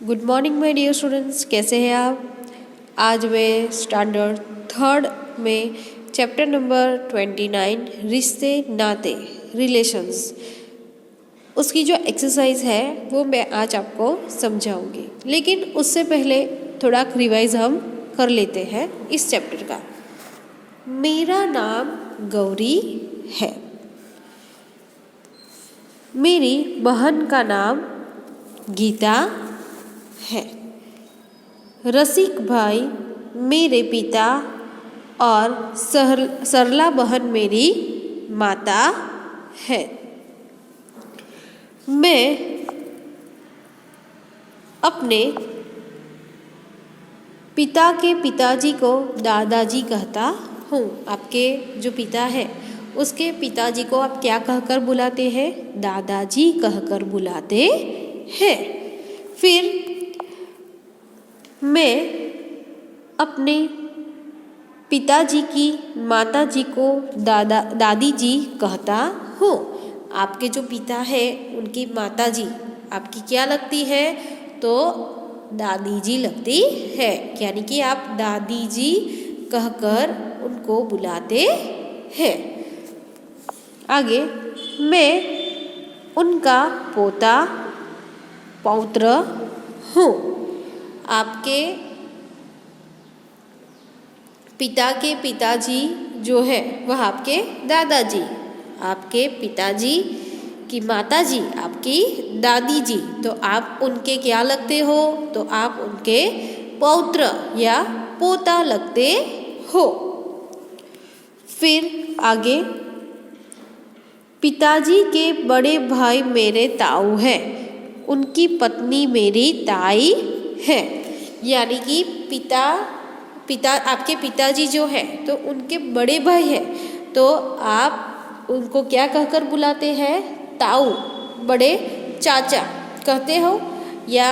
Good morning my dear students, कैसे हैं आप। आज मैं स्टैंडर्ड थर्ड में चैप्टर नंबर 29 रिश्ते नाते रिलेशंस उसकी जो एक्सरसाइज है वो मैं आज आपको समझाऊंगी। लेकिन उससे पहले थोड़ा रिवाइज हम कर लेते हैं इस चैप्टर का। मेरा नाम गौरी है। मेरी बहन का नाम गीता है। रसिक भाई मेरे पिता और सरला बहन मेरी माता है। मैं अपने पिता के पिताजी को दादाजी कहता हूँ। आपके जो पिता है उसके पिताजी को आप क्या कहकर बुलाते हैं? दादाजी कहकर बुलाते हैं। फिर मैं अपने पिताजी की माताजी को दादी जी कहता हूँ। आपके जो पिता है उनकी माताजी आपकी क्या लगती है? तो दादी जी लगती है, यानी कि आप दादी जी कहकर उनको बुलाते हैं। आगे मैं उनका पोता पौत्र हूँ। आपके पिता के पिताजी जो है वह आपके दादाजी, आपके पिताजी की माताजी आपकी दादी जी, तो आप उनके क्या लगते हो? तो आप उनके पौत्र या पोता लगते हो। फिर आगे पिताजी के बड़े भाई मेरे ताऊ हैं। उनकी पत्नी मेरी ताई है, यानी कि पिता आपके पिताजी जो है तो उनके बड़े भाई है, तो आप उनको क्या कहकर बुलाते हैं? ताऊ, बड़े चाचा कहते हो, या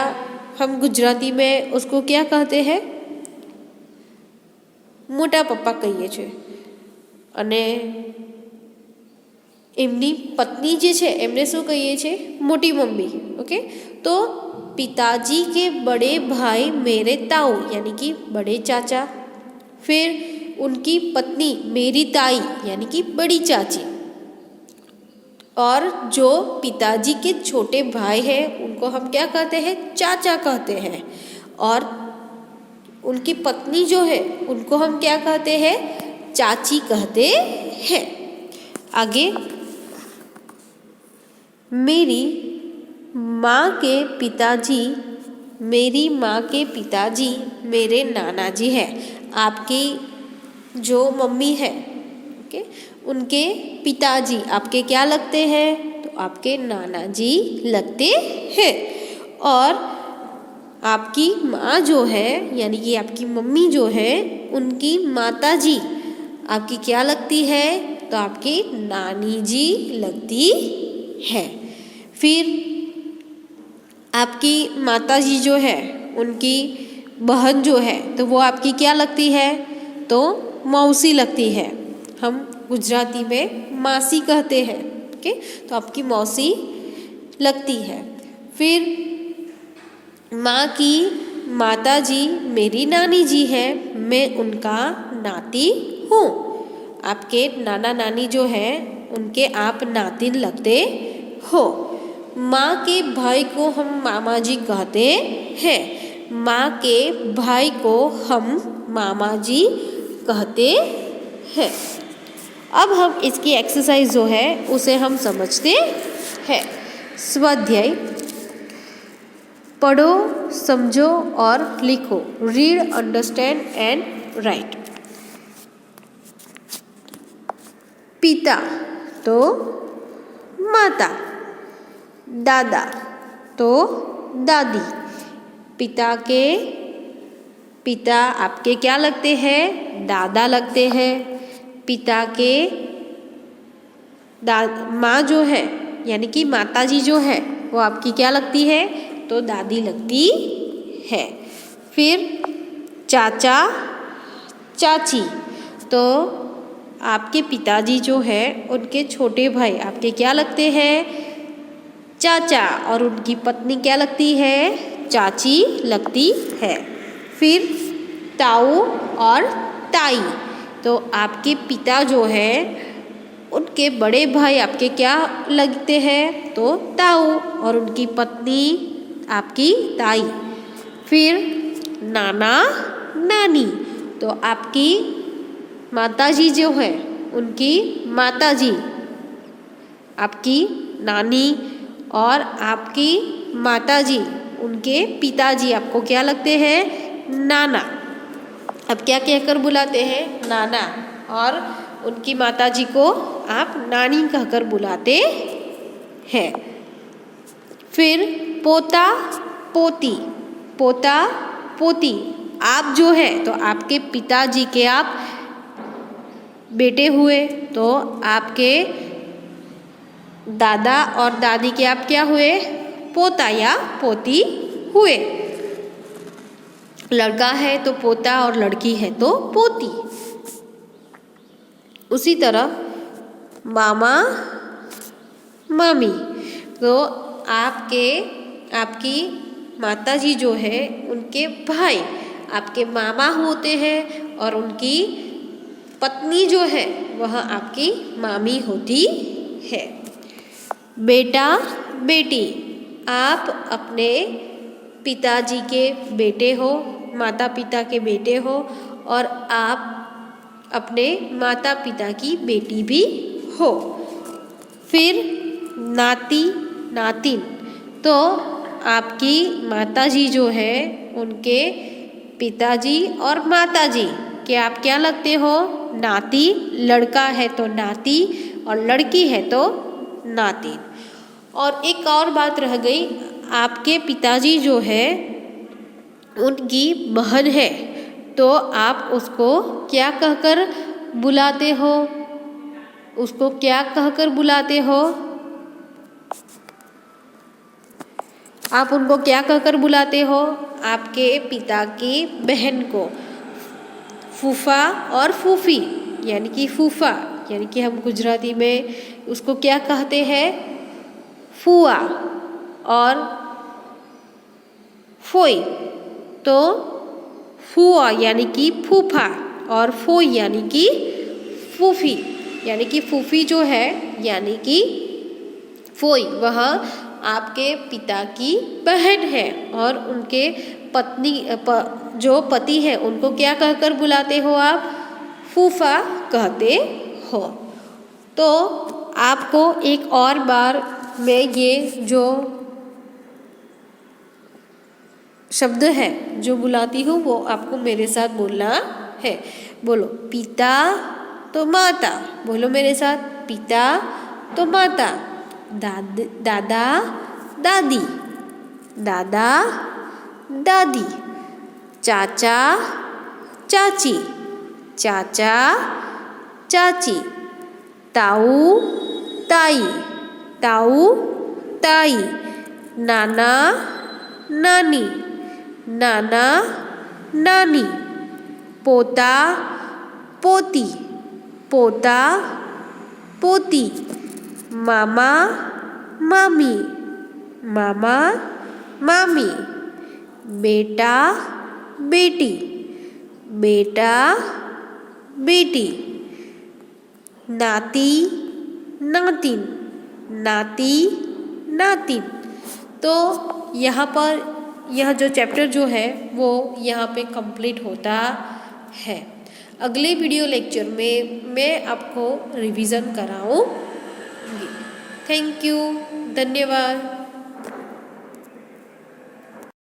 हम गुजराती में उसको क्या कहते हैं? मोटा पप्पा कहिए छे। अने एमनी पत्नी जे छे एमने शुं कहीए छे? मोटी मम्मी। ओके, तो पिताजी के बड़े भाई मेरे ताऊ, यानी कि बड़े चाचा। फिर उनकी पत्नी मेरी ताई, यानी कि बड़ी चाची। और जो पिताजी के छोटे भाई हैं उनको हम क्या कहते हैं? चाचा कहते हैं। और उनकी पत्नी जो है उनको हम क्या कहते हैं? चाची कहते हैं। आगे मेरी माँ के पिताजी मेरी माँ के पिताजी मेरे नाना जी हैं। आपकी जो मम्मी है ओके, उनके पिताजी आपके क्या लगते हैं? तो आपके नाना जी लगते हैं। और आपकी माँ जो है यानी कि आपकी मम्मी जो है उनकी माताजी आपकी क्या लगती है? तो आपकी नानी जी लगती है। फिर आपकी माताजी जो है उनकी बहन जो है तो वो आपकी क्या लगती है? तो मौसी लगती है। हम गुजराती में मासी कहते हैं। ओके, तो आपकी मौसी लगती है। फिर माँ की माताजी मेरी नानी जी है, मैं उनका नाती हूँ। आपके नाना नानी जो है उनके आप नातिन लगते हो। माँ के भाई को हम मामा जी कहते हैं। माँ के भाई को हम मामा जी कहते हैं। अब हम इसकी एक्सरसाइज जो है उसे हम समझते हैं। स्वाध्याय पढ़ो, समझो और लिखो। Read, understand and right. पिता तो माता, दादा तो दादी। पिता के पिता आपके क्या लगते हैं? दादा लगते हैं। पिता के माँ जो है यानी कि माताजी जो है वो आपकी क्या लगती है? तो दादी लगती है। फिर चाचा चाची, तो आपके पिताजी जो है उनके छोटे भाई आपके क्या लगते हैं? चाचा। और उनकी पत्नी क्या लगती है? चाची लगती है। फिर ताऊ और ताई, तो आपके पिता जो है उनके बड़े भाई आपके क्या लगते हैं, तो ताऊ, और उनकी पत्नी आपकी ताई। फिर नाना नानी, तो आपकी माताजी जो है उनकी माताजी, आपकी नानी, और आपकी माताजी उनके पिताजी आपको क्या लगते हैं, नाना। अब क्या कहकर बुलाते हैं, नाना, और उनकी माताजी को आप नानी कहकर बुलाते हैं। फिर पोता पोती, पोता पोती, आप जो है तो आपके पिताजी के आप बेटे हुए, तो आपके दादा और दादी के आप क्या हुए, पोता या पोती हुए। लड़का है तो पोता और लड़की है तो पोती। उसी तरह मामा मामी, तो आपकी माताजी जो है उनके भाई आपके मामा होते हैं, और उनकी पत्नी जो है वह आपकी मामी होती है। बेटा बेटी, आप अपने पिताजी के बेटे हो, माता पिता के बेटे हो, और आप अपने माता पिता की बेटी भी हो। फिर नाती नातिन, तो आपकी माताजी जो है उनके पिताजी और माताजी के आप क्या लगते हो, नाती, लड़का है तो नाती और लड़की है तो नातिन। और एक और बात रह गई, आपके पिताजी जो है उनकी बहन है, तो आप उसको क्या कहकर बुलाते हो, उसको क्या कहकर बुलाते हो, आप उनको क्या कहकर बुलाते हो, आपके पिता की बहन को फूफा और फूफी, यानी कि फूफा, यानी कि हम गुजराती में उसको क्या कहते हैं, फुआ, और फोई, तो फुआ यानी कि फूफा, और फोई यानी कि फूफी, यानी कि फूफी जो है यानी कि फोई, वह आपके पिता की बहन है, और उनके पत्नी जो पति है उनको क्या कहकर बुलाते हो आप, फूफा कहते हो। तो आपको एक और बार मैं ये जो शब्द है जो बुलाती हूँ वो आपको मेरे साथ बोलना है। बोलो, पिता तो माता, बोलो मेरे साथ, पिता तो माता, दादा दादी, दादा दादी, चाचा चाची, चाचा चाची, ताऊ ताई, ताऊ ताई, नाना नानी, नाना नानी, पोता पोती, पोता पोती, मामा मामी, मामा मामी, बेटा बेटी, बेटा बेटी, नाती नातिन, नाती नातिन। तो यहाँ पर यह जो चैप्टर जो है वो यहाँ पे कंप्लीट होता है। अगले वीडियो लेक्चर में मैं आपको रिवीजन कराऊंगी। थैंक यू, धन्यवाद।